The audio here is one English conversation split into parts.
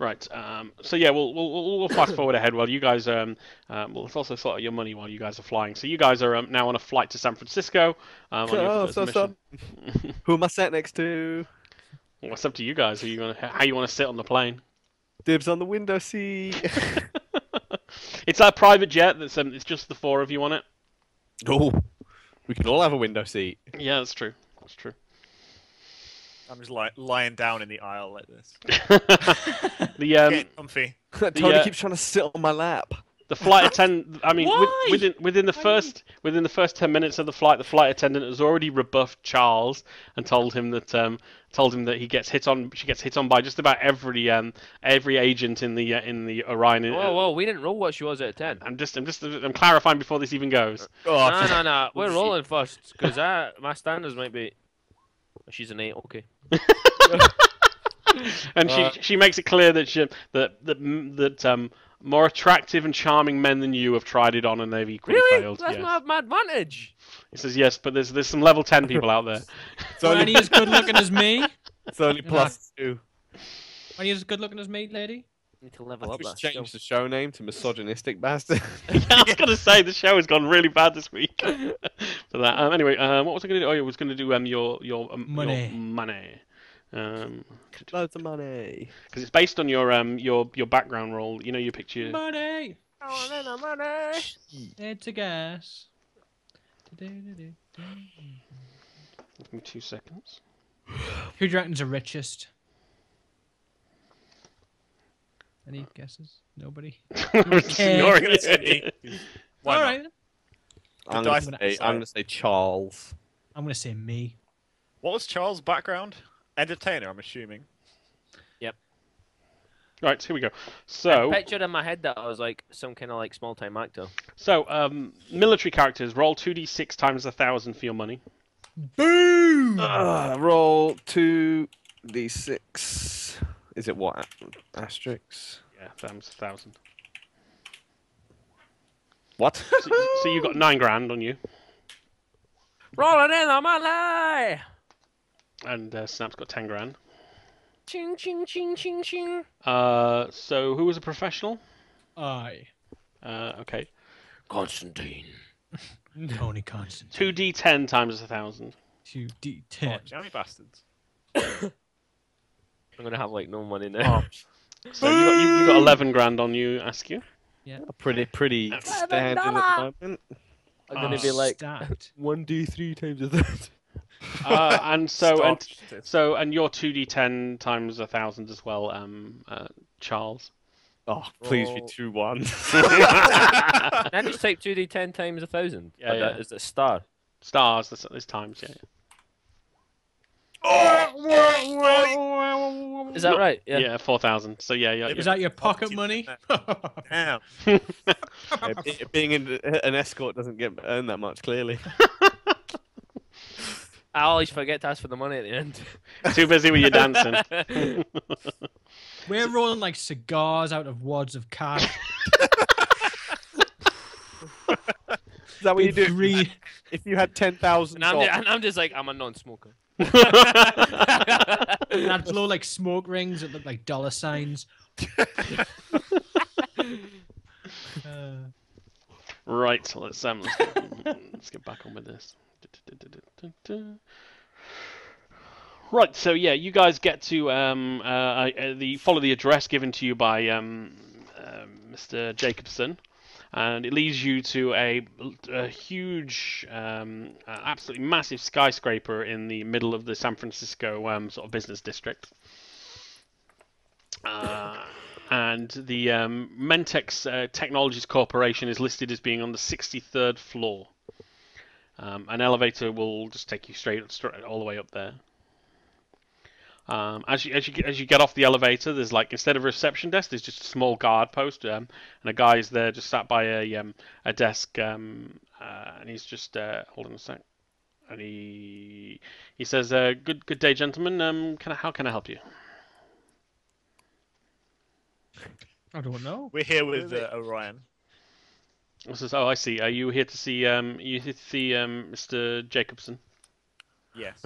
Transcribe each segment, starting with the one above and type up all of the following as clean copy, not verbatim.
Right. So yeah, we'll fast forward ahead while you guys we'll also sort out your money while you guys are flying. So you guys are now on a flight to San Francisco on your Oh, first so mission. who am I sat next to? Well, it's up to you guys. How you want to sit on the plane? Dibs on the window seat. It's a private jet. It's just the four of you on it. Oh, we can all have a window seat. Yeah, that's true. That's true. I'm just lying down in the aisle like this. The Getting comfy. Tony keeps trying to sit on my lap. The flight attendant. I mean, Why? within the first 10 minutes of the flight attendant has already rebuffed Charles and told him that he gets hit on. She gets hit on by just about every agent in the Orion. Whoa, we didn't roll what she was out of 10. I'm clarifying before this even goes. No. We're rolling first because my standards might be. She's an 8. Okay. And she makes it clear that more attractive and charming men than you have tried it on and they've equally failed. That's Yes. my advantage. He says yes, but there's some level 10 people out there. It's Are only, any as good looking as me? it's only +2. Are you as good looking as me, lady? Need to level I up think we that should change the show name to Misogynistic Bastard. I was gonna say the show has gone really bad this week. For that. Anyway, what was I gonna do? Oh, I was gonna do your Money. Your money. Loads of money. Because it's based on your background roll. You know, your picture. Money. Oh, no, money. It's a gas. Give me 2 seconds. Who do you reckon's the richest? Any guesses? Nobody? I'm just ignoring it. Why All not? right. I'm dice gonna say Charles. I'm going to say me. What was Charles' background? Entertainer, I'm assuming. Right, here we go. I So, pictured in my head that I was like some kind of like small time actor. military characters roll 2d6 times 1,000 for your money. Boom! Roll 2d6. Is it what? Asterisks? Yeah, times 1,000. What? So you got 9 grand on you, Rolling in on my lie. and Snap's got 10 grand. Ching ching ching ching ching. So who was a professional? Aye. Okay. Constantine. Tony Constantine. 2d10 times 1,000. 2d10. Oh, jammy bastards. I'm gonna have like no money now. So you got 11 grand on you, Askew. Pretty standing at the moment. I'm gonna be like Stacked. 1d3 times a that. And your 2d10 times 1,000 as well, Charles. Oh, please be Roll. 2 1. I just type 2d10 times 1,000. Yeah, yeah. Is it a star? Stars, there's times, yeah. Is that right? Yeah. Yeah, 4,000. So yeah. Is that your pocket money? Damn. Being an escort doesn't earn that much, clearly. I always forget to ask for the money at the end. Too busy with your dancing. We're rolling like cigars out of wads of cash. Is that what you do? Green. If you had 10,000 And I'm just like, I'm a non-smoker. And I'd blow like smoke rings that look like dollar signs. Right, so let's get back on with this. Right, so yeah, you guys get to follow the address given to you by Mr. Jacobson, and it leads you to a huge, absolutely massive skyscraper in the middle of the San Francisco sort of business district. And the Mentex Technologies Corporation is listed as being on the 63rd floor. An elevator will just take you straight all the way up there. As you get off the elevator, there's like, instead of a reception desk, there's just a small guard post, and a guy is there just sat by a desk, and he's just hold on a sec, and he says, "Good day, gentlemen. How can I help you?" I don't know. We're here with Orion. He says, "Oh, I see. Are you here to see Mr. Jacobson? Yes.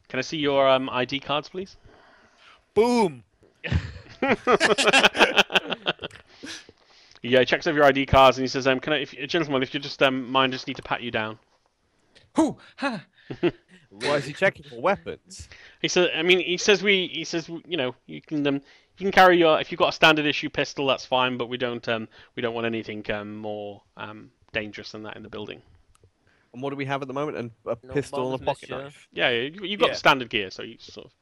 Can I see your ID cards, please?" Boom! Yeah, he checks over your ID cards and he says, "Can I, gentlemen, if you just mind, just need to pat you down." Hoo, ha. Why is he checking for weapons? He says, you know, you can carry your, if you've got a standard issue pistol, that's fine, but we don't want anything more dangerous than that in the building. And what do we have at the moment? And a No pistol and a bombs, pocket monsieur. knife. Yeah, you've got Yeah. the standard gear, so you sort of,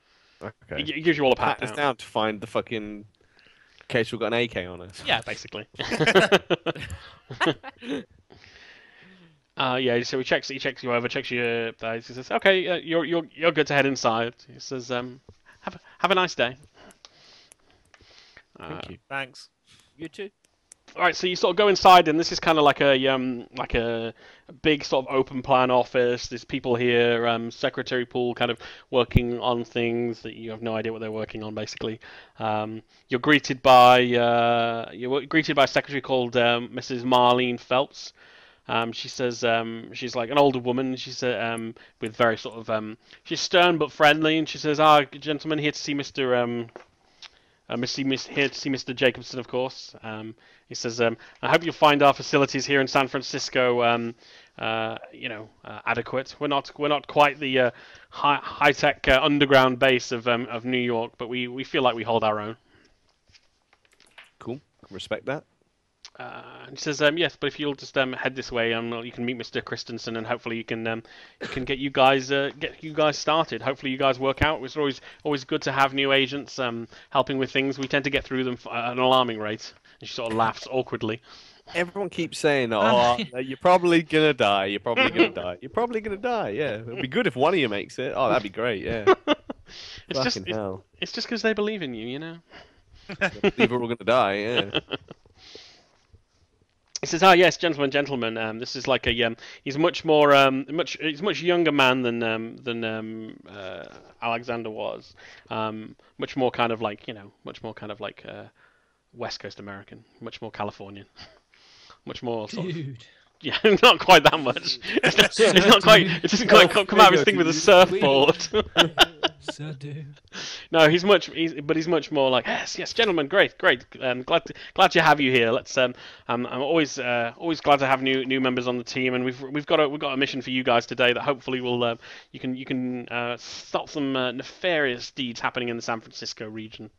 Okay. he gives you all a pat Pat us down. down to find the fucking case we've got an AK on us. Yeah, basically. Yeah, so he checks you over, checks your thighs. He says, "Okay, you're good to head inside." He says, "Have a nice day." Thank you. Thanks. You too. All right, so you sort of go inside, and this is kind of like a big sort of open plan office. There's people here, secretary pool, kind of working on things that you have no idea what they're working on. Basically, you're greeted by a secretary called Mrs. Marlene Phelps. She says she's like an older woman. She said with very sort of she's stern but friendly, and she says, gentlemen, here to see Mr. Here to see Mr. Jacobson, of course." He says, "I hope you'll find our facilities here in San Francisco, adequate. We're not quite the high tech underground base of New York, but we feel like we hold our own." Cool. Respect that. And he says, "Yes, but if you'll just head this way, you can meet Mr. Christensen, and hopefully you can get you guys started. Hopefully you guys work out. It's always good to have new agents helping with things. We tend to get through them at an alarming rate." And she sort of laughs awkwardly. Everyone keeps saying, "Oh, you're probably gonna die. You're probably gonna die. You're probably gonna die." Yeah, it'd be good if one of you makes it. Oh, that'd be great. Yeah. Fucking hell. It's just because they believe in you, you know. I believe we're all gonna die. Yeah. He says, yes, gentlemen. This is like a he's much more he's a much younger man than Alexander was. Much more kind of like West Coast American, much more Californian, much more sort of, Dude. yeah, not quite that much. It's not quite. It doesn't quite come out of his thing with a surfboard. So dude. No, he's much more like, yes, gentlemen, great. Glad to have you here. Let's I'm always glad to have new members on the team, and we've got a mission for you guys today that hopefully will you can stop some nefarious deeds happening in the San Francisco region.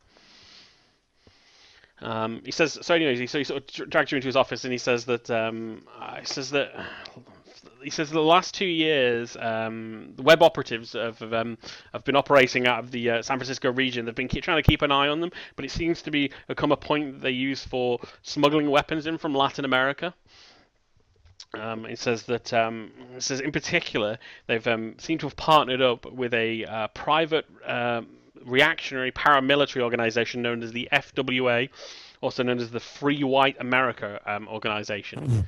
He says so. Anyways, he sort of drags you into his office, and he says that the last 2 years, the web operatives have been operating out of the San Francisco region. They've been trying to keep an eye on them, but it seems to become a point that they use for smuggling weapons in from Latin America. It says that in particular they've seemed to have partnered up with a private reactionary paramilitary organization known as the FWA, also known as the Free White America organization.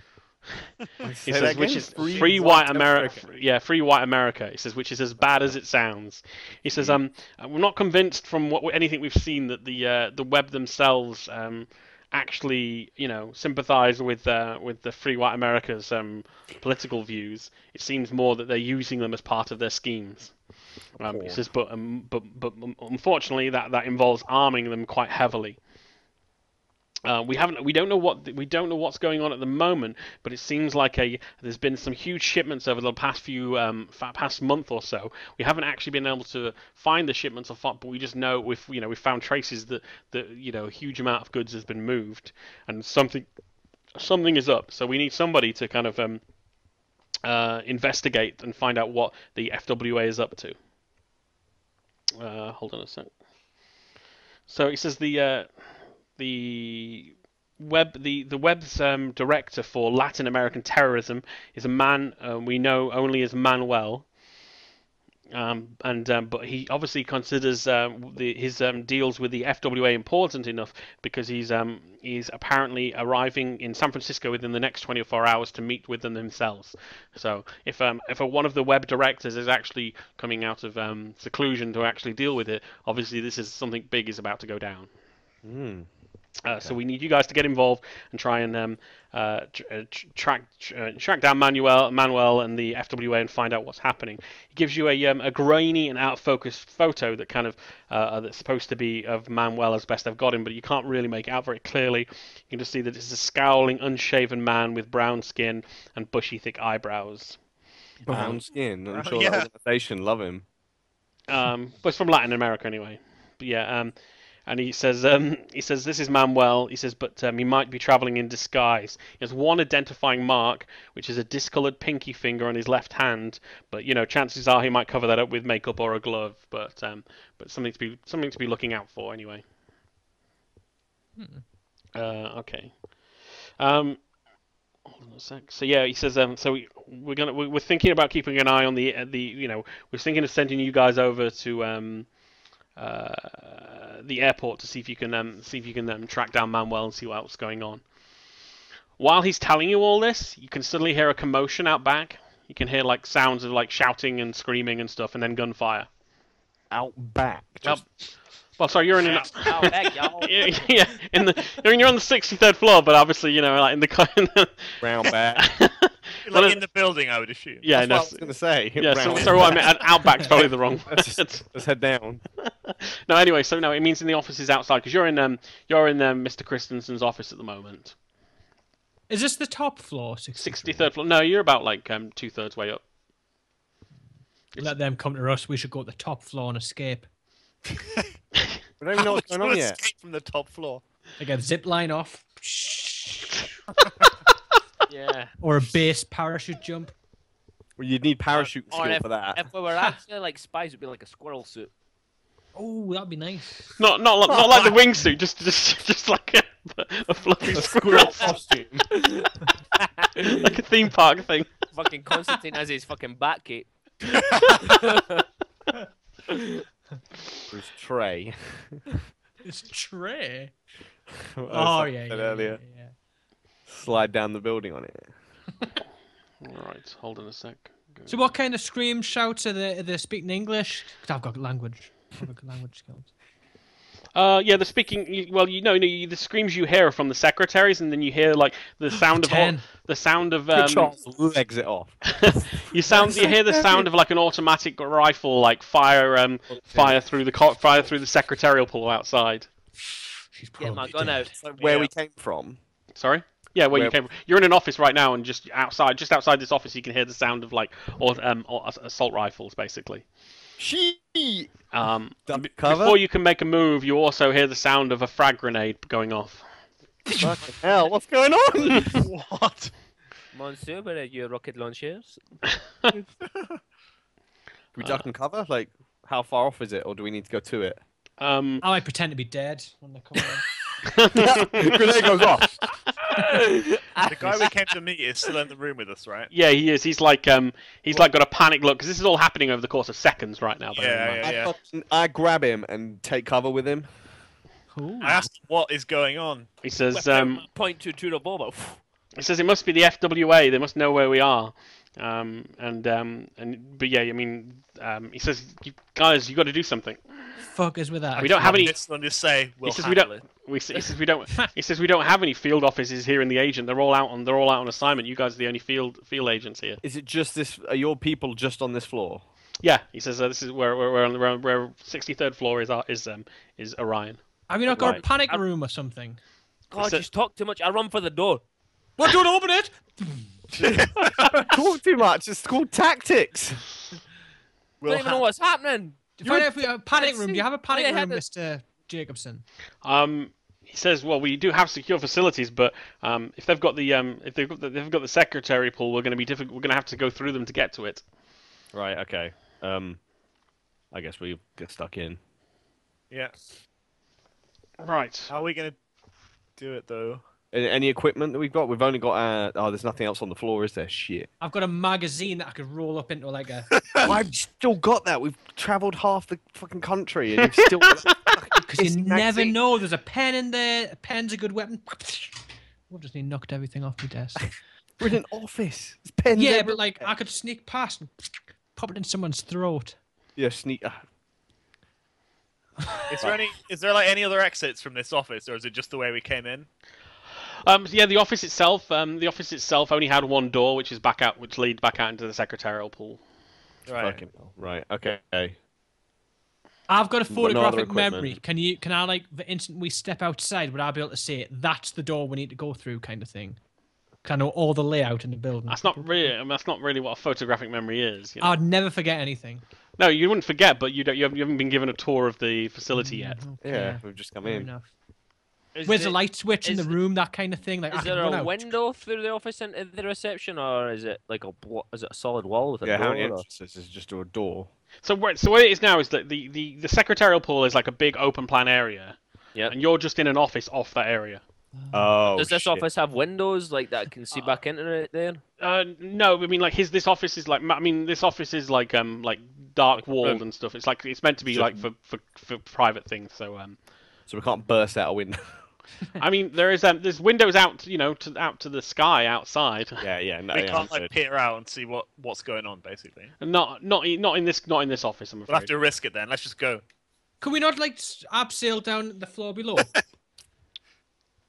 He says, which is Free White America. Yeah, Free White America. He says, which is as bad as it sounds. He says, we're not convinced from anything we've seen that the web themselves actually, sympathize with the Free White America's political views. It seems more that they're using them as part of their schemes. He says, but unfortunately, that involves arming them quite heavily. We don't know what's going on at the moment, but it seems like there's been some huge shipments over the past month or so. We haven't actually been able to find the shipments, but we just know we've found traces that a huge amount of goods has been moved, and something is up. So we need somebody to kind of investigate and find out what the FWA is up to. Hold on a sec. So he says the web's director for Latin American terrorism is a man we know only as Manuel, but he obviously considers his deals with the FWA important enough because he's apparently arriving in San Francisco within the next 24 hours to meet with them themselves. So if one of the web directors is actually coming out of seclusion to actually deal with it, obviously this is something big is about to go down. So we need you guys to get involved and try and track down Manuel and the FWA and find out what's happening. He gives you a grainy and out of focus photo that kind of that's supposed to be of Manuel as best I've got him, but you can't really make it out very clearly. You can just see that it's a scowling, unshaven man with brown skin and bushy, thick eyebrows. Brown skin. I'm sure yeah. that organization love him. But it's from Latin America anyway. But yeah, and he says this is Manuel. He says, but he might be traveling in disguise. He has one identifying mark, which is a discolored pinky finger on his left hand. But chances are he might cover that up with makeup or a glove. But something to be looking out for anyway. Okay. Hold on a sec. So yeah, he says we're thinking about keeping an eye on the we're thinking of sending you guys over to the airport to see if you can track down Manuel and see what's going on. While he's telling you all this, you can suddenly hear a commotion out back. You can hear like sounds of like shouting and screaming and stuff, and then gunfire. Out back. Well, sorry, you're in an Out back, y'all. yeah, you're on the 63rd floor, but obviously like in the Round back. Like in the building, I would assume. yeah, That's what I was going to say. yeah. Round. So what I meant, outback's probably the wrong. Let's head down. No, anyway, so no, it means in the offices outside because you're in Mr. Christensen's office at the moment. Is this the top floor? 63rd floor. No, you're about like 2/3 way up. Let them come to us. We should go to the top floor and escape. We don't even know what's going on yet. Escape from the top floor. Like a zip line off. Yeah. Or a base parachute jump. Well, you'd need parachute Or skill if, for that. if we were actually like spies, it'd be like a squirrel suit. Oh, that'd be nice. Not like the wingsuit, just like a fluffy squirrel costume. like a theme park thing. Fucking Constantine has his fucking bat cape. There's Trey. It's Trey. Oh Yeah. Earlier. Slide down the building on it. Alright, hold on a sec. So what kind of scream shouts are they speaking English? 'Cause I've got language skills. Yeah, the speaking. Well, the screams you hear are from the secretaries, and then you hear like the sound of Legs it off. you hear the sound of like an automatic rifle like fire through the secretarial pool outside. She's Get my probably gun out. Where we came from. Sorry. Yeah, where you came from. You're in an office right now, and just outside this office, you can hear the sound of like assault rifles, basically. Cover? Before you can make a move, you also hear the sound of a frag grenade going off. Fucking hell, what's going on? What? Monsieur, where are your rocket launchers? Do we duck and cover? Like, how far off is it, or do we need to go to it? I might pretend to be dead when they come in. Grenade goes off. The guy we came to meet is still in the room with us, right? Yeah, he is. He's like got a panic look because this is all happening over the course of seconds right now. Yeah. I grab him and take cover with him. Ooh. I asked what is going on. He says, point to the bomb. he says it must be the FWA. They must know where we are. But yeah, I mean, he says, guys, you got to do something. Fuck us with that. We don't have any. Just say we'll He says handle it. he says we don't. He says we don't have any field offices here in the agent. They're all out on assignment. You guys are the only field agents here. Is it just this? Are your people just on this floor? Yeah, he says this is where 63rd floor is Orion. Have you not got Right. a panic room or something? God, you talk too much. I run for the door. Well, don't open it! Talk too much. It's called tactics. Don't even know what's happening. Find out if we have a panic room. Do you have a panic Yeah, room, Mr. Jacobson? He says, well, we do have secure facilities, but if they've got the secretary pool, we're going to have to go through them to get to it. Right. Okay. I guess we get stuck in. Yeah. Right. How are we going to do it, though? Any equipment that we've got? We've only got. There's nothing else on the floor, is there? Shit. I've got a magazine that I could roll up into like a... I've still got that. We've travelled half the fucking country, and you've still got that fucking Because you pissy never magazine. know. There's a pen in there. A pen's a good weapon. We've just knocked everything off my desk. We're in an office. There's pens Yeah, everywhere. but like I could sneak past and pop it in someone's throat. Yeah, sneak. Is there like any other exits from this office, or is it just the way we came in? Yeah, the office itself only had one door, which leads back out into the secretarial pool. Right. Fucking hell. Right. Okay. I've got a But no other photographic memory. equipment. Can I like the instant we step outside, would I be able to say that's the door we need to go through, kind of thing? Can I know all the layout in the building? That's not really what a photographic memory is. You know? I'd never forget anything. No, you wouldn't forget, but you haven't been given a tour of the facility yet. Okay, Yeah, we've just come fair in. enough. Is Where's the the light switch in the room? That kind of thing. Like, I Is can there run a out. window through the office into the reception, or is it like is it a solid wall with a Yeah, how door? many or- entrances is just a door? So what it is now is that the secretarial pool is like a big open plan area, Yep. and you're just in an office off that area. Oh, Does this shit. office have windows like that? I can see back into it there. No, I mean like this office is like this office is like dark walled room. and stuff. It's like it's meant to be Sure. like for private things. So So we can't burst out a window. I mean there's windows out to the sky outside. yeah. No, We yeah, can't like understood. peer out and see what's going on, basically. Not in this office. I'm We'll have afraid. to risk it then. Let's just go. Could we not like abseil down the floor below?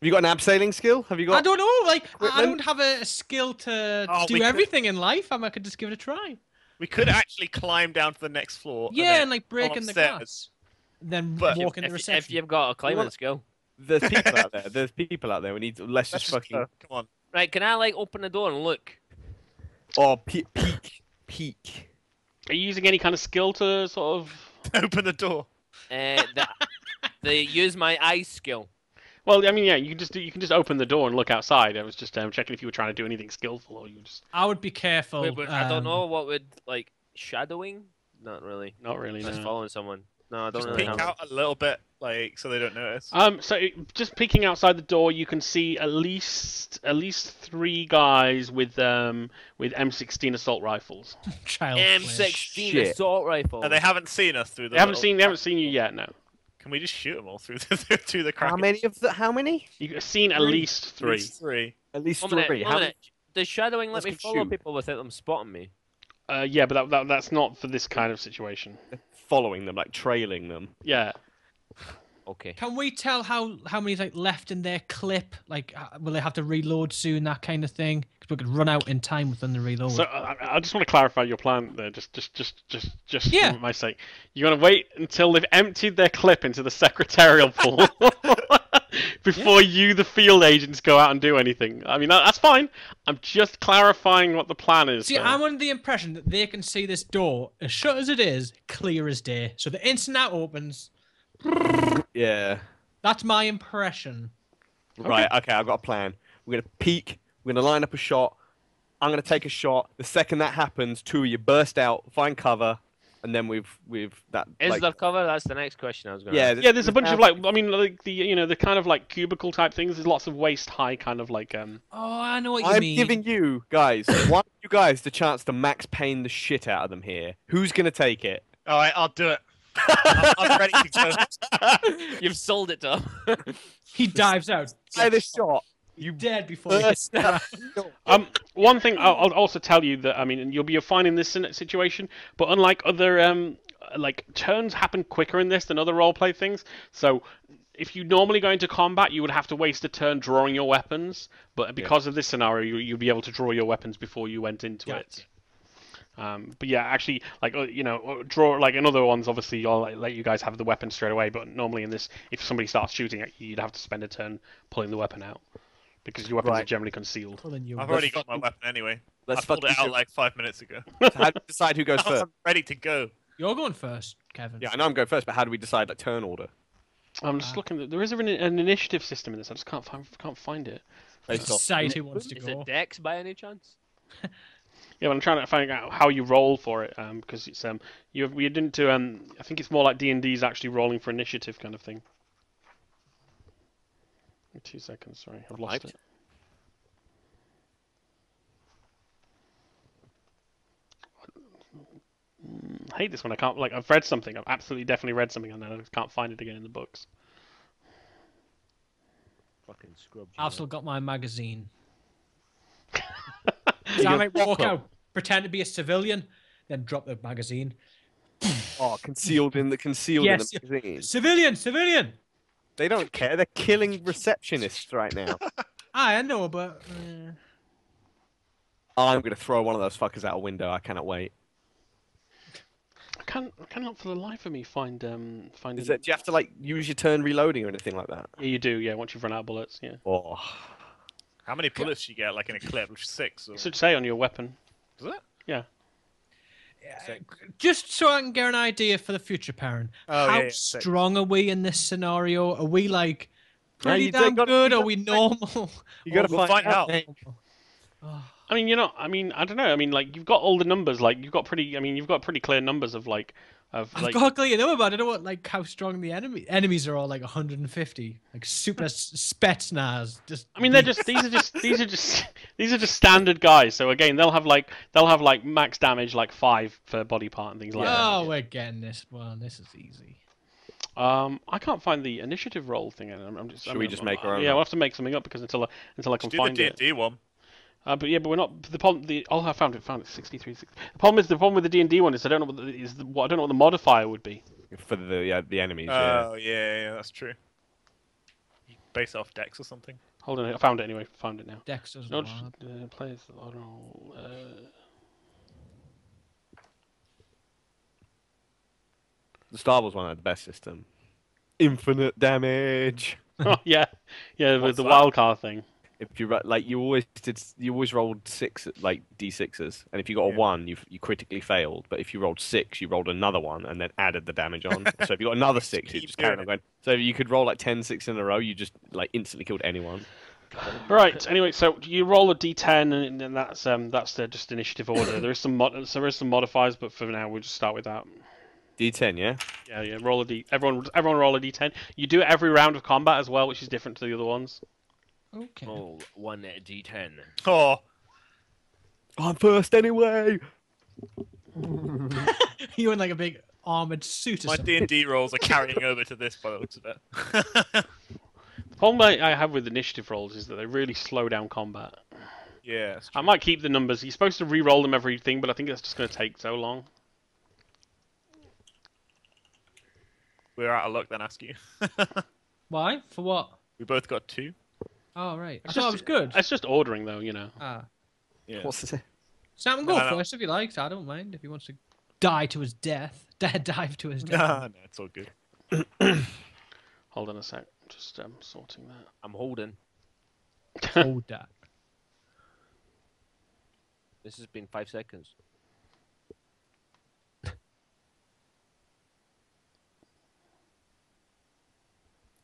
Have you got an abseiling skill? Have you got? I don't know. Like, I Equipment? don't have a skill to Oh, do we could- everything in life. I could just give it a try. We could actually climb down to the next floor. Yeah, then and like break go in the upstairs. glass, then But walk in the If reception. you've got a climbing Well, skill, There's people out there. There's people out there. We need to. Let's Let's just just fucking. go. Come on. right? Can I like open the door and look? Oh, peek. Are you using any kind of skill to sort of? Open the door. They use my eye skill. Well, I mean, yeah, you can just open the door and look outside. I was just checking if you were trying to do anything skillful or you just I would be careful. Wait, but I don't know what would like shadowing. Not really. not really. Just No. following someone. No, I don't Just really peek have. out a little bit, like so they don't notice. So just peeking outside the door, you can see at least 3 guys with M16 assault rifles. Child play. M16 Shit. assault rifle. And they haven't seen us through the. They haven't seen you yet. No, Can we just shoot them all through the crack? How many? you've seen at least 3. Three. At least One minute, three. one How minute. Does shadowing let Let's me go follow shoot. people without them spotting me? Yeah, but that's not for this kind of situation. following them, like trailing them? Yeah. Okay. Can we tell how many's like left in their clip? Like, will they have to reload soon? That kind of thing. Because we could run out in time within the reload. So I just want to clarify your plan there, just Yeah. for my sake. You're gonna wait until they've emptied their clip into the secretarial pool before you, the field agents, go out and do anything. I mean, that's fine. I'm just clarifying what the plan is. See, there. I'm under the impression that they can see this door, as shut as it is, clear as day. So the instant that opens, Yeah. that's my impression. Right. Okay. I've got a plan. We're gonna peek. We're gonna line up a shot. I'm gonna take a shot. The second that happens, 2 of you burst out, find cover, and then we've that. Is like, there cover? That's the next question I was going to Yeah. ask. Yeah, there's a bunch of like, I mean, like the kind of like cubicle type things. There's lots of waist high kind of like Oh, I know what you I'm mean. giving you guys, one of you guys, the chance to Max Payne the shit out of them here. Who's gonna take it? All right, I'll do it. I'm ready to go. You've sold it to him. He dives out. Try this shot. You dead before he gets Burst there. One thing I'll also tell you that I mean, and you'll be fine in this situation, but unlike other like turns happen quicker in this than other roleplay things. So if you normally go into combat, you would have to waste a turn drawing your weapons, but because of this scenario, you'll be able to draw your weapons before you went into it. But yeah, actually, like draw like in other ones. Obviously, I'll let you guys have the weapon straight away. But normally in this, if somebody starts shooting at you, you'd have to spend a turn pulling the weapon out because your weapons are Right. generally concealed. Pulling you I've up. already got my weapon anyway. Let's I pulled it fucking out do- like 5 minutes ago. So how do we decide who goes first? I'm ready to go. You're going first, Kevin. Yeah, I know I'm going first, but how do we decide like turn order? I'm just looking. There is an initiative system in this. I just can't find it. Based off. Decide who wants to Is go. it Dex by any chance? Yeah, but I'm trying to find out how you roll for it, because it's we didn't do I think it's more like D&D's actually rolling for initiative kind of thing. 2 seconds, sorry, I've lost Right. it. I hate this one. I can't I've read something. I've absolutely definitely read something, and then I just can't find it again in the books. Fucking scrub. I've still got my magazine. So I might walk out, pretend to be a civilian, then drop the magazine. Oh, concealed in the Yes. magazine. Civilian. They don't care. They're killing receptionists right now. I know, but I'm gonna throw one of those fuckers out a window. I cannot wait. I cannot for the life of me find Is that? Do you have to like use your turn reloading or anything like that? Yeah, you do. Yeah, once you've run out of bullets. Yeah. Oh, How many bullets do you get, like in a clip? 6? Or... It should say on your weapon. Does it? Yeah. just so I can get an idea for the future, Perrin. Oh, how yeah, strong are we in this scenario? Are we like pretty you damn gotta- good? you Are gotta we find- normal? you gotta We'll find out. I mean, you're not. I mean, I don't know. I mean, like you've got all the numbers. Like you've got pretty. I mean, you've got pretty clear numbers of like. I've got a clear number, but I don't know what like how strong the enemies are. All like 150, like super Spetsnaz. Just I mean, these are just standard guys. So again, they'll have like max damage like 5 per body part and things like that. Oh, we're getting this. Well, this is easy. I can't find the initiative roll thing. I'm just. Should we just make our own? Yeah, we'll have to make something up because until I can Do find the it. D&D one. But we're not. The problem. I found it. 63. The problem with the D&D one is I don't know I don't know what the modifier would be. For the enemies. Oh, yeah, that's true. You base it off Dex or something. Hold on, I found it anyway. Found it now. Dexter's No, wild. players. I don't know. The Star Wars one had the best system. Infinite damage. Oh yeah, with What's the that? wild card thing. If you you always rolled 6 like d6s, and if you got a 1, you critically failed. But if you rolled 6, you rolled another one and then added the damage on. So if you got another 6, you keep just carried doing on going. So you could roll like 10 6 in a row. You just like instantly killed anyone. Right. Anyway, so you roll a d10, and then that's just initiative order. There is some modifiers, but for now we'll just start with that. D10, yeah. Yeah. Roll a d. Everyone roll a d10. You do it every round of combat as well, which is different to the other ones. Okay. Roll 1d10. Oh, I'm first anyway. You in like a big armored suit or my something. D&D rolls are carrying over to this by the looks of it. The problem I have with initiative rolls is that they really slow down combat. Yeah, that's I true. might keep the numbers. You're supposed to re-roll them everything, but I think that's just going to take so long. We're out of luck then, Askew. Why? For what? We both got 2. Oh, right. I It's thought just- it was good. It's just ordering, though, you know. Ah. Yeah. What's this? Sam, go No. first if you likes. I don't mind if he wants to die to his death. Dive to his death. No, it's all good. Hold on a sec. Just sorting that. I'm holding. Hold that. This has been 5 seconds.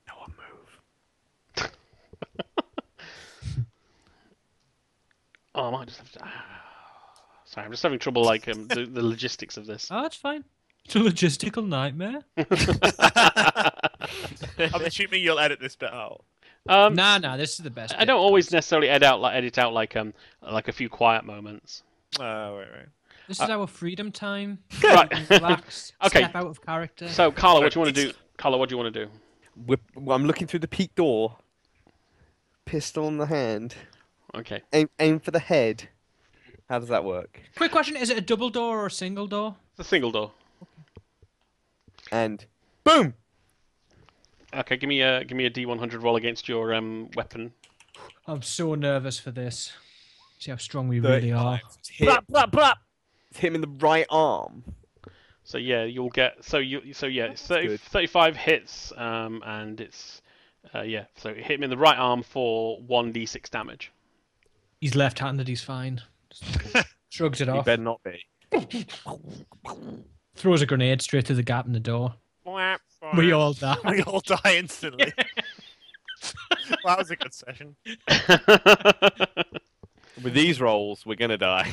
No one move. Oh, I might just have to. Sorry, I'm just having trouble like the logistics of this. Oh, that's fine. It's a logistical nightmare. I'm assuming you'll edit this bit out. Nah, this is the best. I bit. don't always necessarily edit out like a few quiet moments. Oh, right. This is our freedom time. Right. Relax. Okay. Step out of character. So, Carla, what do you want to do? Carla, what do you want to do? I'm looking through the peak door. Pistol in the hand. Okay. Aim for the head. How does that work? Quick question: is it a double door or a single door? It's a single door. And boom. Okay, give me a D100 roll against your weapon. I'm so nervous for this. See how strong we really are. Hit. Blap, blap, blap. Hit him in the right arm. So yeah, you'll get it's 30, good. 35 hits, and it's so hit him in the right arm for 1d6 damage. He's left-handed. He's fine. Just shrugs it You off. better not be. Throws a grenade straight through the gap in the door. We all die. We all die instantly. Well, that was a good session. With these rolls, we're gonna die.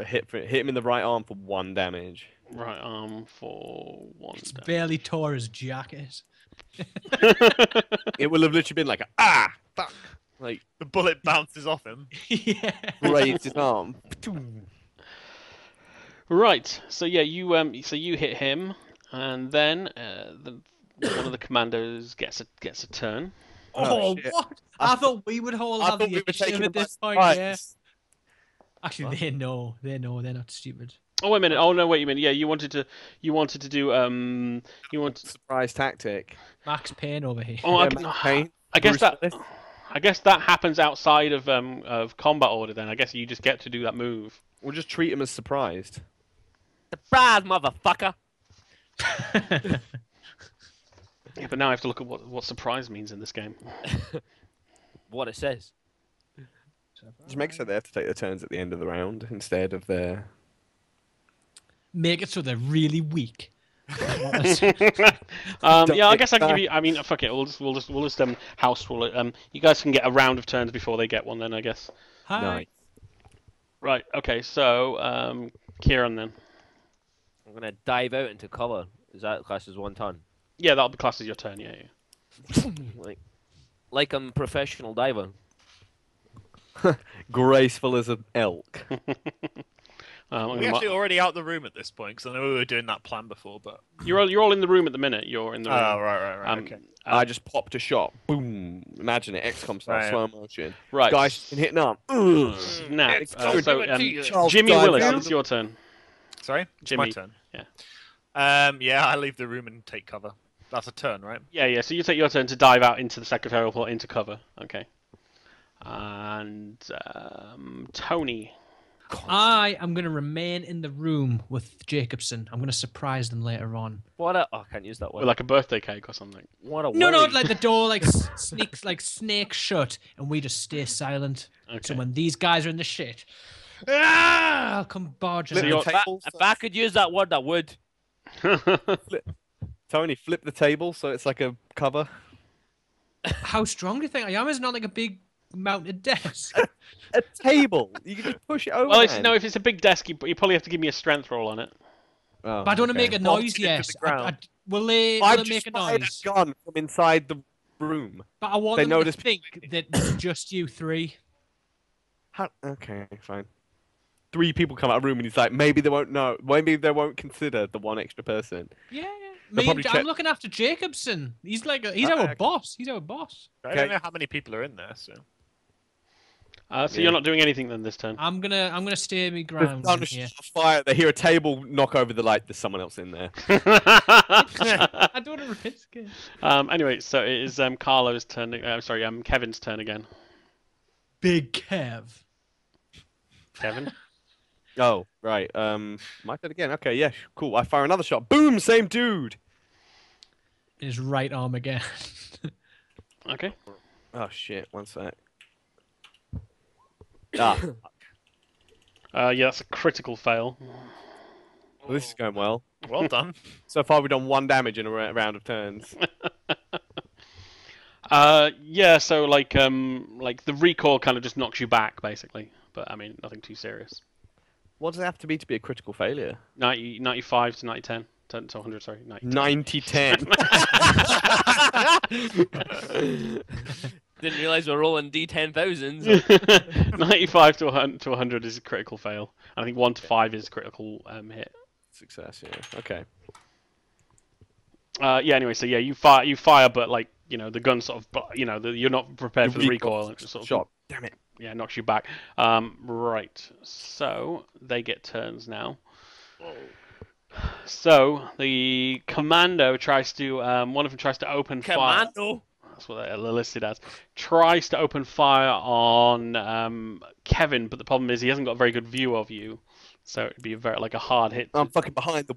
Hit him in the right arm for 1 damage. Right arm for 1 It's damage. barely tore his jacket. It will have literally been like fuck, like The bullet bounces off him. Yeah. grazed his arm. Right. So yeah, you hit him, and then one of the commandos gets a turn. Oh, shit. what? I thought we would all I have thought the we were initiative taking at the this point. right. Yeah. Actually, they know. They know. They're not stupid. Oh wait a minute. Oh no, wait a minute. Yeah, you wanted to do you want. Surprise tactic. Max Payne over here. Oh, Yeah, Max Payne, I guess Bruce that. Willis. I guess that happens outside of combat order. Then I guess you just get to do that move. We'll just treat him as surprised. Surprise, motherfucker! Yeah, but now I have to look at what surprise means in this game. What it says. Just make sure they have to take their turns at the end of the round instead of their. Make it so they're really weak. Yeah, I guess I can give you. I mean, fuck it. We'll just house rule it. You guys can get a round of turns before they get one. Then I guess. Hi. Nice. Right. Okay. So, Kieran then. I'm gonna dive out into cover. Is that class as 1 ton? Yeah, that'll be classed as your turn. Yeah. Like I'm a professional diver. Graceful as an elk. I'm We're gonna actually already out the room at this point, because I know we were doing that plan before, but... You're all in the room at the minute. You're in the room. Oh, right, okay. I just popped a shot. Boom. Imagine it. XCOM style, Right. slow motion. Right. Guys can hit arm. Snap. XCOM. So, Jimmy dive Willis, down it's your turn. Sorry? It's Jimmy. my turn. Yeah. Yeah, I leave the room and take cover. That's a turn, right? Yeah. So you take your turn to dive out into the secretarial port into cover. Okay. And Tony. I am going to remain in the room with Jacobson. I'm going to surprise them later on. What a... Oh, I can't use that With word. like a birthday cake or something. What a No, worry. like the door sneaks like snake shut, and we just stay silent. Okay. So when these guys are in the shit, I'll come barging. Flip in. the you're- table. If I could use that word, I would. Tony, flip the table so it's like a cover. How strong do you think I am? It's not like a big mounted desk. A table. You can just push it over. Well, if it's a big desk, you probably have to give me a strength roll on it. Oh, But I don't want to okay. make a Box noise it into yet. the ground. Will they I've make just a fired noise? a gun from inside the room. But I want They them notice to think that it's just you three. Okay, fine. 3 people come out of the room and he's like, maybe they won't know. Maybe they won't consider the 1 extra person. Yeah. They'll probably I'm check- looking after Jacobson. He's like he's Ah, our okay. boss. He's our boss. I Okay. don't know how many people are in there, so... So you're not doing anything then this turn. I'm gonna stay my There's ground thunder, here. fire. They hear a table knock over the light. There's someone else in there. I don't want to risk it. Anyway, so it is Carlo's turn. Kevin's turn again. Big Kev. Kevin. Oh, right. My turn again. Okay, yeah, cool. I fire another shot. Boom, same dude. His right arm again. Okay. Oh shit! 1 sec. Ah, Yeah, that's a critical fail. well, this is going well. Well done. So far, we've done 1 damage in a round of turns. Yeah. So like the recoil kind of just knocks you back basically, but I mean nothing too serious. What does it have to be a critical failure? 95 to 90 10 to 100. Sorry, 90. 90-10. Didn't realize we're rolling D10,000s. 95 to 100 is a critical fail. I think 1 to 5 is a critical hit. Success. Yeah. Okay. Yeah. Anyway, so yeah, you fire, but like the gun sort of you're not prepared for the recoil. And it sort of Shot. Damn it. yeah knocks you back. Right. So they get turns now. So the commando tries to one of them tries to open fire. Commando. That's what they're listed as. Tries to open fire on Kevin, but the problem is he hasn't got a very good view of you, so it'd be a hard hit. I'm fucking behind the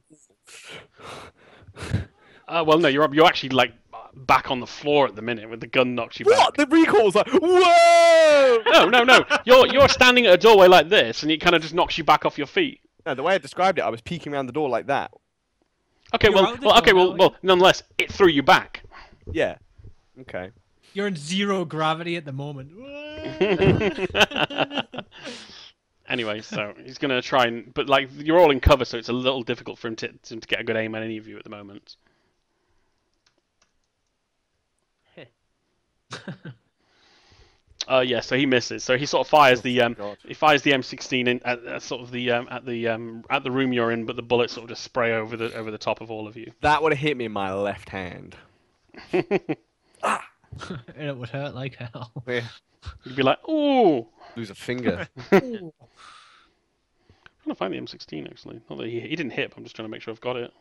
wall. Well, no, you're actually like back on the floor at the minute when the gun knocks you back. What? The recoil's like, whoa! No. You're standing at a doorway like this, and it kind of just knocks you back off your feet. No, the way I described it, I was peeking around the door like that. Okay, You're out the okay, door, well, nonetheless, it threw you back. Yeah. Okay. You're in 0 gravity at the moment. Anyway, so he's gonna try but like you're all in cover, so it's a little difficult for him to get a good aim at any of you at the moment. Yeah, so he misses. So he sort of fires the God. he fires the M16 in at sort of the at the room you're in, but the bullets sort of just spray over the top of all of you. That would have hit me in my left hand. And it would hurt like hell. Yeah. You'd be like, ooh. Lose a finger. trying to find the M16 actually. Not that he didn't hit, but I'm just trying to make sure I've got it.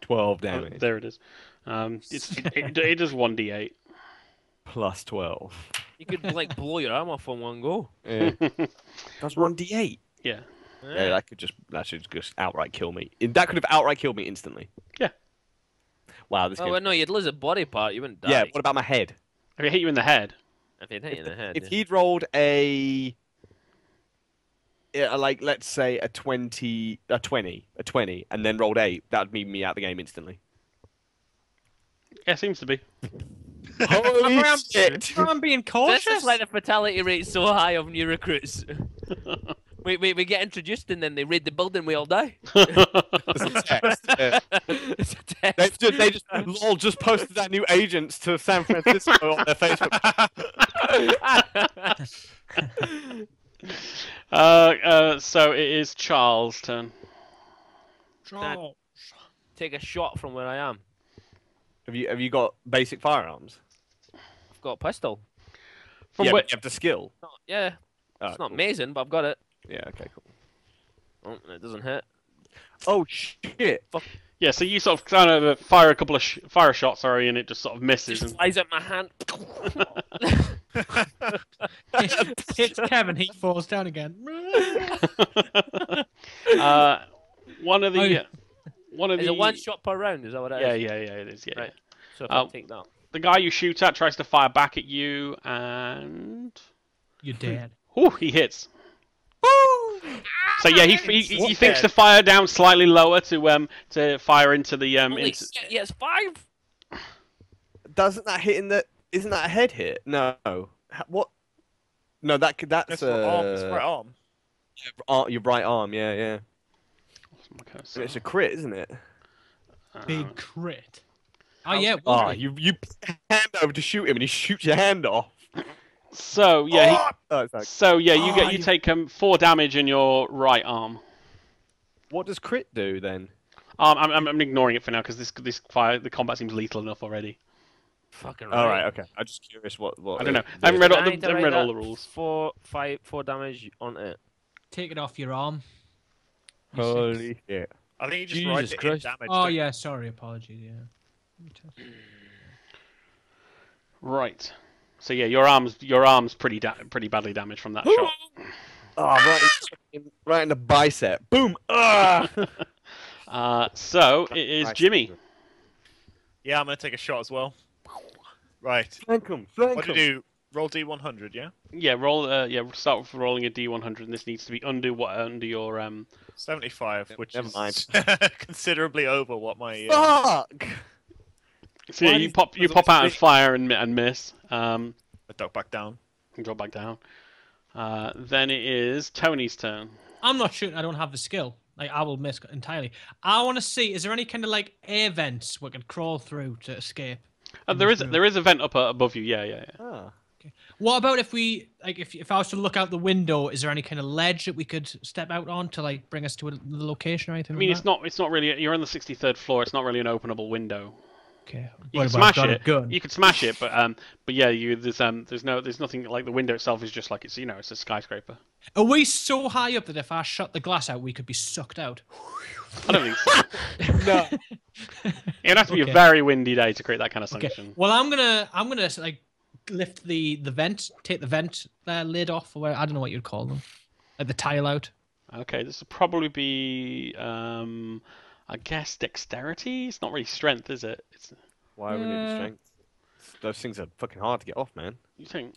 12 damage. There it is. It does 1d8. Plus 12. You could like blow your arm off on one go. Yeah. That's 1d8. Yeah. Yeah, that should just outright kill me. That could have outright killed me instantly. Yeah. Wow, this Oh, game. well, no, you'd lose a body part. You wouldn't die. Yeah, what about my head? If it hit you in the head. If it hit you in the head. If yeah. he'd rolled like let's say a 20, and then rolled 8, that would mean me out the game instantly. Yeah, seems to be. Holy shit! I'm being This cautious. is like the fatality rate so high of new recruits. we get introduced and then they raid the building, we all die. It's a test. Yeah. It's a test. They just posted that new agents to San Francisco on their Facebook. So it is Charles' turn. Oh. Take a shot from where I am. Have you got basic firearms? I've got a pistol. From Yeah, where? but you have the skill. Yeah, Oh, it's not cool. amazing, but I've got it. Yeah, okay, cool. Oh, it doesn't hit. Oh shit! Yeah, so you sort of kind of fire a couple of fire shots, and it just sort of misses. Just flies out my hand. Hits Kevin, he falls down again. One of the Is it one shot per round? Is that what it Yeah, is? yeah, it is. Yeah. Right. So if Um, I take that. The guy you shoot at tries to fire back at you, and You're dead. he hits. So yeah, he thinks dead? to fire down slightly lower to fire into the Holy into... shit, yeah, it's 5! Doesn't that hit in the? Isn't that a head hit? No. What? No, that's That's for arm. That's for arm. your right arm. Yeah, yeah. Okay, And so, it's a crit, isn't it? Big crit. Oh yeah. it Ah, would be. you put your hand over to shoot him, and he shoots your hand off. so yeah, Oh, it's like, you take 4 damage in your right arm. what does crit do then? I'm ignoring it for now because the combat seems lethal enough already. Fucking All right, okay. I'm just curious what. I don't know. it I haven't did. read all I need to the, write read all that. the rules. 4 damage on it. Take it off your arm. Holy shit! I think you just Jesus write it in Christ. damage. Oh don't you? yeah, sorry, apologies. Yeah. Right. So yeah, your arm's pretty badly damaged from that shot. Oh, right in the bicep. Boom! Ah! So it is Right. Jimmy. Yeah, I'm gonna take a shot as well. Right. Flank him! Flank What do him! you do? Roll D100, yeah? Yeah, roll. Start with rolling a d100, and this needs to be under your 75, which never is mind. considerably over what my. Fuck! So yeah, Why you does- pop out and fire and miss. I duck back down. And drop back down. Then it is Tony's turn. I'm not shooting. I don't have the skill. Like I will miss entirely. I want to see. Is there any kind of like air vents we can crawl through to escape? There is a vent up above you. Yeah. Ah. What about if we like if I was to look out the window? Is there any kind of ledge that we could step out on to like bring us to a location or anything? I mean, like it's not really. You're on the 63rd floor. It's not really an openable window. Okay. You What can about smash got a it. gun? You could smash it, but yeah, there's nothing like the window itself is just like it's a skyscraper. Are we so high up that if I shut the glass out, we could be sucked out? I don't think so. No. It'd have to be a Okay. very windy day to create that kind of Okay. suction. Well, I'm gonna like lift the vent, take the vent lid off, or I don't know what you'd call them, like the tile out. Okay, this would probably be I guess dexterity. It's not really strength, is it? It's Why would it be strength? Those things are fucking hard to get off, man. you think?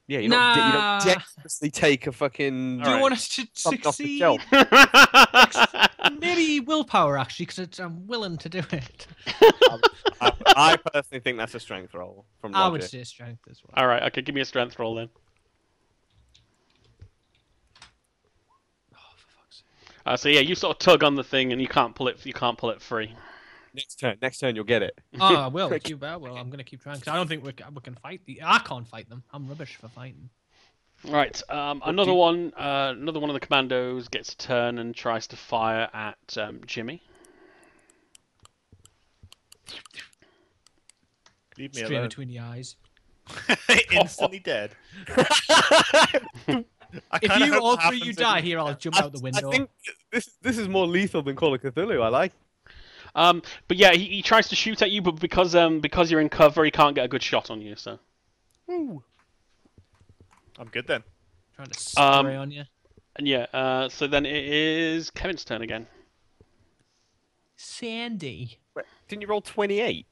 Yeah, you Nah. don't dexterously take a fucking. Do Alright. you want us to something off the succeed? shelf. Maybe willpower, actually, because I'm willing to do it. I personally think that's a strength roll from I would logic. say strength as well. All right, okay, give me a strength roll then. Oh, for fuck's sake. So yeah, you sort of tug on the thing and you can't pull it. You can't pull it free. Next turn, you'll get it. Oh, I will. You bet. Well, I'm gonna keep trying because I don't think we can fight I can't fight them. I'm rubbish for fighting. Right. Another one of the commandos gets a turn and tries to fire at Jimmy. Leave me Straight alone. between the eyes. Instantly dead. I If kinda you hope all that three you happens die in- here, I'll jump out the window. I think this is more lethal than Call of Cthulhu. I like. But yeah, he tries to shoot at you, but because you're in cover, he can't get a good shot on you. So I'm good then. Trying to spray on you. and yeah, so then it is Kevin's turn again. Sandy. Wait, didn't you roll 28?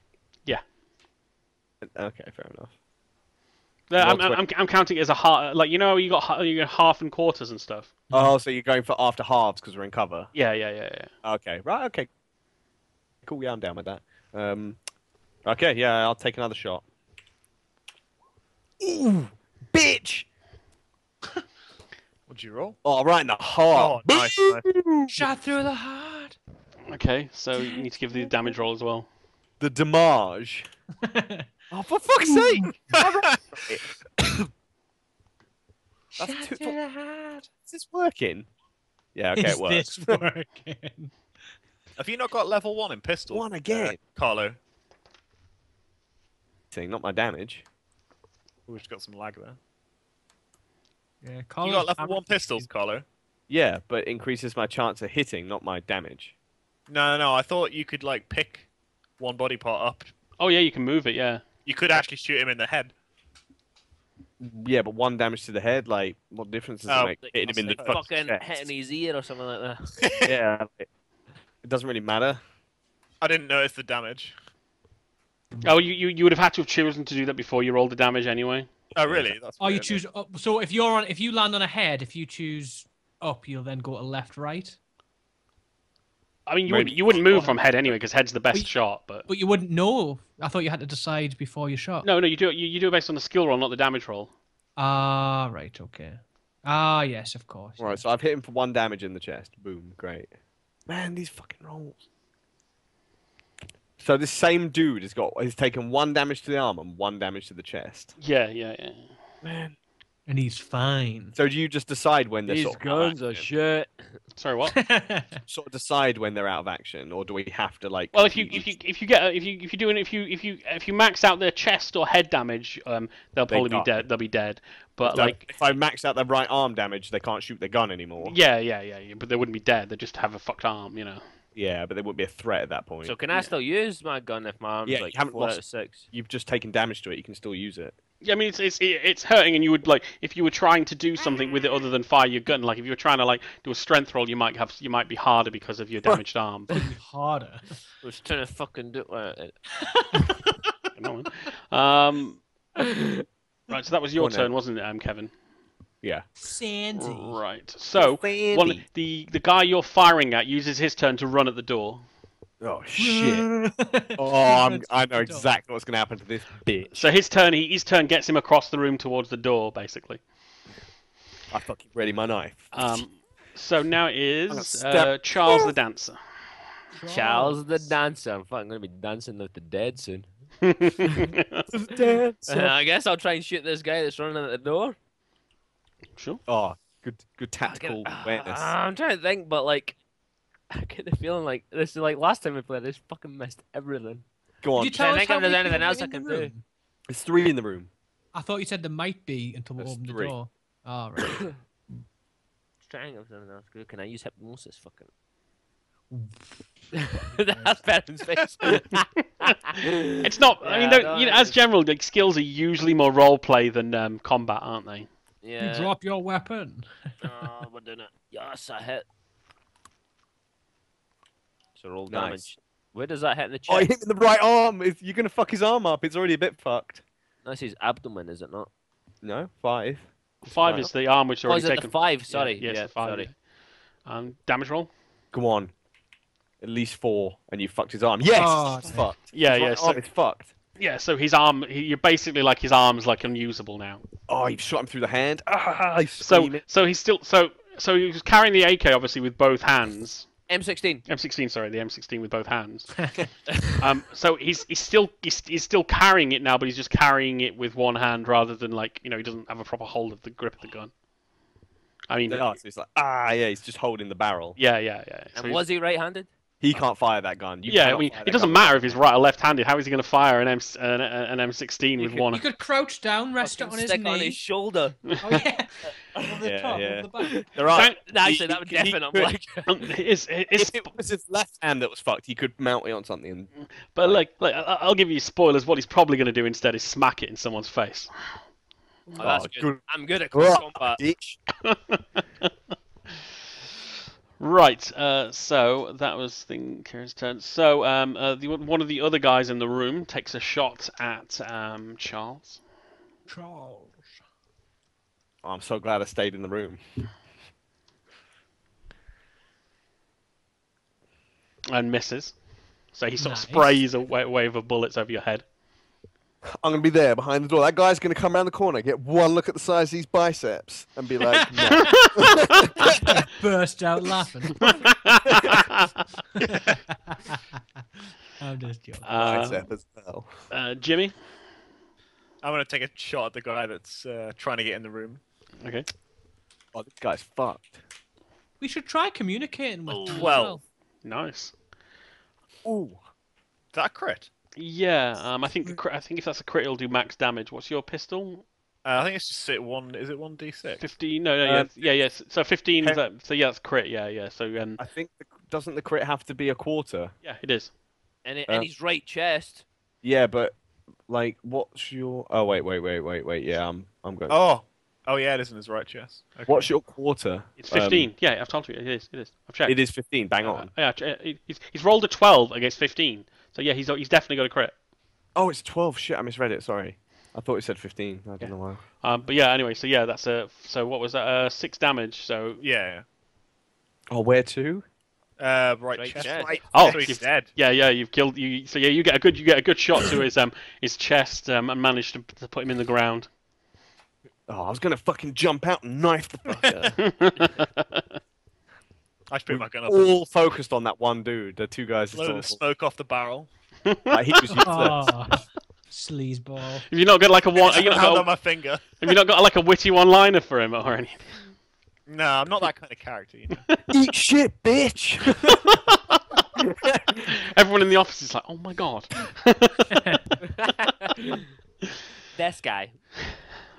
Yeah. Okay, fair enough. I'm counting it as a half. Like you know, you got half and quarters and stuff. Oh, so you're going for after halves because we're in cover. Yeah. Okay, right. Okay. Cool. Yeah, I'm down with that. Okay. Yeah, I'll take another shot. Ooh, bitch! What'd you roll? Oh, right in the heart. Oh, nice. Shot through the heart. Okay, so you need to give the damage roll as well. The damage. Oh, for fuck's sake! Shot too- through the heart. Is this working? Yeah, okay, Is it works. this working? Have you not got level 1 in pistol? One again. Carlo. Not my damage. We've just got some lag there. Yeah, You got level 1 pistols, Carlo? Yeah, but increases my chance of hitting, not my damage. No. I thought you could like pick one body part up. Oh yeah, you can move it. Yeah. You could actually shoot him in the head. Yeah, but one damage to the head, like, what difference does it make? Hitting him in the fucking chest? hitting his ear or something like that. Yeah, it doesn't really matter. I didn't notice the damage. Oh, you would have had to have chosen to do that before you rolled the damage anyway. Oh, really? That's Oh, you weird. choose up. So if you land on a head, if you choose up, you'll then go to left, right. I mean, Maybe. you wouldn't move from head anyway because head's the best shot. But But you wouldn't know. I thought you had to decide before you shot. no, you do it based on the skill roll, not the damage roll. Ah, right, okay. Ah, yes, of course. Right, so I've hit him for 1 damage in the chest. Boom, great. Man, these fucking rolls. So this same dude has taken 1 damage to the arm and 1 damage to the chest. Yeah. Man. And he's fine. So do you just decide when they're These sort of guns are shit. Sorry, what? sort of decide when they're out of action, or do we have to like? Well, if you max out their chest or head damage, they'll probably be die. dead. They'll be dead. But So like, if I max out their right arm damage, they can't shoot their gun anymore. yeah. But they wouldn't be dead. They just have a fucked arm, you know. Yeah, but they wouldn't be a threat at that point. So can I still use my gun if my arm's Yeah, like you haven't 4 out lost- of 6? You've just taken damage to it. You can still use it. Yeah, I mean, it's hurting, and you would like if you were trying to do something with it other than fire your gun. Like if you were trying to like do a strength roll, you might be harder because of your damaged arm. But, Harder. I was trying to fucking do it. no, man. Right, so that was your Go on, turn, then. wasn't it, Kevin? Yeah. Sandy. Right. So the guy you're firing at uses his turn to run at the door. Oh shit. Oh, I know exactly what's gonna happen to this bitch. So his turn gets him across the room towards the door, basically. I fucking ready my knife. So now it I'm gonna is step- Charles the dancer. Charles the dancer. I'm fucking gonna be dancing with the dead soon. Dance. I guess I'll try and shoot this guy that's running at the door. Sure. Oh, good tactical awareness. I'm trying to think, but like, I get the feeling like this is like last time we played. I just fucking missed everything. Go on. Did you tell I us think how if there's many anything people else are I in the can do. room? There's 3 in the room. I thought you said there might be until we There's opened the 3. door. Oh, right. Just trying if there's anything else good. Can I use hypnosis? Fucking. That's better than space. It's not. I mean, Yeah, they're- you know, as general, like skills are usually more role play than combat, aren't they? Yeah. You drop your weapon. Oh, we're doing it. Yes, I hit. So roll Nice. damage. Where does that hit in the Oh, chest? you hit me in the right arm. You're gonna fuck his arm up. It's already a bit fucked. That's his abdomen, is it not? No, 5. 5 Right. is the arm which Oh, already is it taken. the 5? Sorry. Yeah, Yeah, it's the 5. sorry. Yeah. Damage roll. Go on. At least 4, and you fucked his arm. Yes, Oh, it's fucked. Yeah, His yeah. right So arm is fucked. yeah, so his arm. You're basically like his arm's like unusable now. Oh, you've shot him through the hand. Ah, he's So screaming. so he's still so he was carrying the AK obviously with both hands. M16. M16, sorry, the M16 with both hands. So he's still carrying it now, but he's just carrying it with one hand rather than like he doesn't have a proper hold of the grip of the gun. I mean, Oh, so he's like, yeah, he's just holding the barrel. yeah. So And was he right-handed? He can't fire that gun. You Yeah, I cannot mean, fire it that doesn't gun matter with if he's that right or left-handed. How is he going to fire an M16 with could- one? He could crouch down, rest it Fucking on his stick knee. on his shoulder. Oh yeah, over the Yeah, top, yeah. over the back. There are. Thank- Actually, that would he definitely could- like. It's, If it was his left hand that was fucked, he could mount it on something. And... but I'll give you spoilers. What he's probably going to do instead is smack it in someone's face. Oh, that's Oh, good. good. I'm good at close combat. Ditch. Right. So that was Kira's turn. So one of the other guys in the room takes a shot at Charles. Charles. Oh, I'm so glad I stayed in the room. And misses. So he sort of Nice. sprays a wave of bullets over your head. I'm gonna be there behind the door. That guy's gonna come around the corner, get one look at the size of these biceps, and be like, "No." Burst out laughing. I'm just joking. bicep as well. Jimmy. I'm gonna take a shot at the guy that's trying to get in the room. Okay. Oh, this guy's fucked. We should try communicating with them as 12. well. Nice. Ooh. Is that a crit? Yeah. I think if that's a crit, it'll do max damage. What's your pistol? I think it's just one. Is it 1d6? 15. No. Yeah. So 15. Is Ten. that, so yeah, that's crit. Yeah. So I think doesn't the crit have to be a quarter? yeah, it is. And his right chest. Yeah, but like, what's your? Oh wait. Yeah, I'm going. Oh yeah, it is in his right chest. Okay. What's your quarter? It's 15. Yeah, I've told you it is. It is. I've checked. It is 15. Bang on. Yeah, he's rolled a 12 against 15. So yeah, he's definitely got a crit. Oh, it's 12. Shit, I misread it. Sorry. I thought it said 15. I don't know why. But yeah, anyway, so yeah, that's so what was that? 6 damage. So Yeah. Oh, where to? Right Right chest. chest. Right. Oh, So he's you've- dead. yeah, you've killed you. So yeah, you get a good shot to his chest and managed to put him in the ground. Oh, I was gonna fucking jump out and knife the fucker. I should put my gun up. All focused on that one dude. The two guys. Blow the smoke off the barrel. Like, he was useless. Oh, sleazeball. Have you not got like a one? Have you not Hand on got, my finger. have you not got like a witty one-liner for him or anything? No, I'm not that kind of character. You know. Eat shit, bitch. Everyone in the office is like, oh my god. This guy.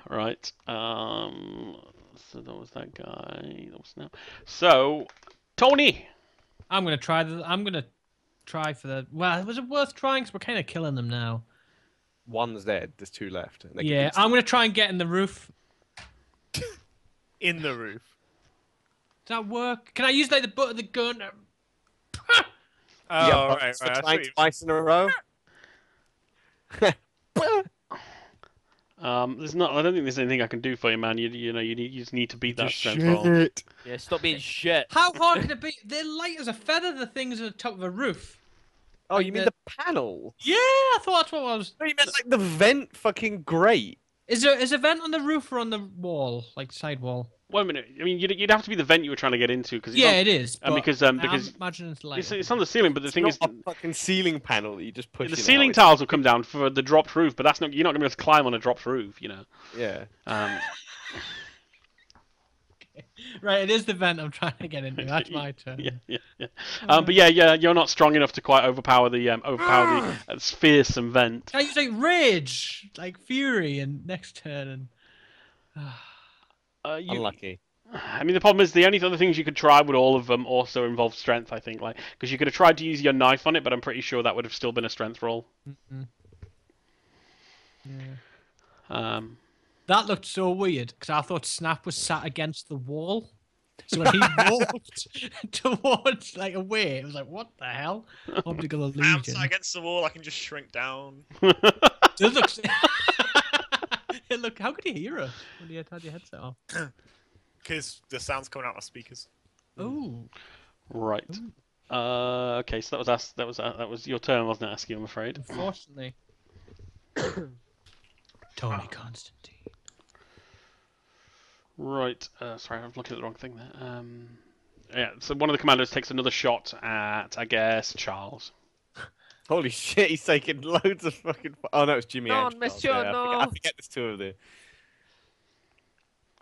Right. So that was that guy. That was now. So, Tony. I'm gonna try for the. Well, was it worth trying? Because we're kind of killing them now. One's dead. There's two left. They can Yeah, beat- I'm gonna try and get in the roof. In the roof. Does that work? Can I use like the butt of the gun? Oh, Yeah, right, but right. for I see trying what you- twice in a row. There's not. I don't think there's anything I can do for you, man. You just need to beat that strength roll. Shit. Yeah, stop being shit. How hard can it be? They're light as a feather. The things at the top of a roof. Oh, Like you mean the- the panel? Yeah, I thought that's what I was. No, you meant like the vent. Fucking great. Is a vent on the roof or on the wall, like side wall? Wait a minute. I mean, you'd have to be the vent you were trying to get into because Yeah, it is. and but because I'm because imagining it's light. it's on the ceiling. But the thing is, Not a fucking ceiling panel that you just push. the in ceiling out. tiles will come down for the dropped roof. But that's not. You're not going to be able to climb on a dropped roof. You know. Yeah. Right, it is the vent I'm trying to get into. That's my turn. Yeah. But yeah, you're not strong enough to quite overpower the fearsome vent. Can I use like rage, like fury, and next turn and. Unlucky. I mean, the problem is the only other things you could try would all of them also involve strength. I think, like, because you could have tried to use your knife on it, but I'm pretty sure that would have still been a strength roll. Yeah. That looked so weird because I thought Snap was sat against the wall. So when he walked towards, like, away, it was like, what the hell? Optical illusion. Bounce against the wall, I can just shrink down. It looks. Look, how could you hear us when you had your headset on? Because the sound's coming out of my speakers. Oh. Right. Okay, so that was your turn, wasn't it, Askew, I'm afraid. Unfortunately. Tony Constantine. Right. Sorry, I'm looking at the wrong thing there. Yeah. So one of the commandos takes another shot at, I guess, Charles. Holy shit, he's taking loads of fucking. Oh no, it's Jimmy. No, and Charles. monsieur, Yeah, no. I forget there's two of them.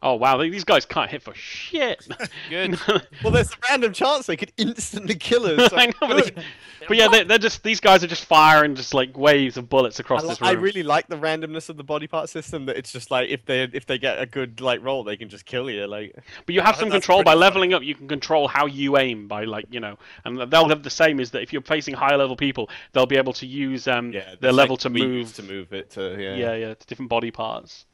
Oh wow, these guys can't hit for shit. Good. Well, there's a random chance they could instantly kill us. So I know, but yeah, they're just these guys are just firing just like waves of bullets across this room. I really like the randomness of the body part system. That it's just like if they get a good like roll, they can just kill you. Like, But you have some that's control by pretty leveling up. You can control how you aim by and they'll have the same is that if you're facing higher level people, they'll be able to use their level to move it to to different body parts.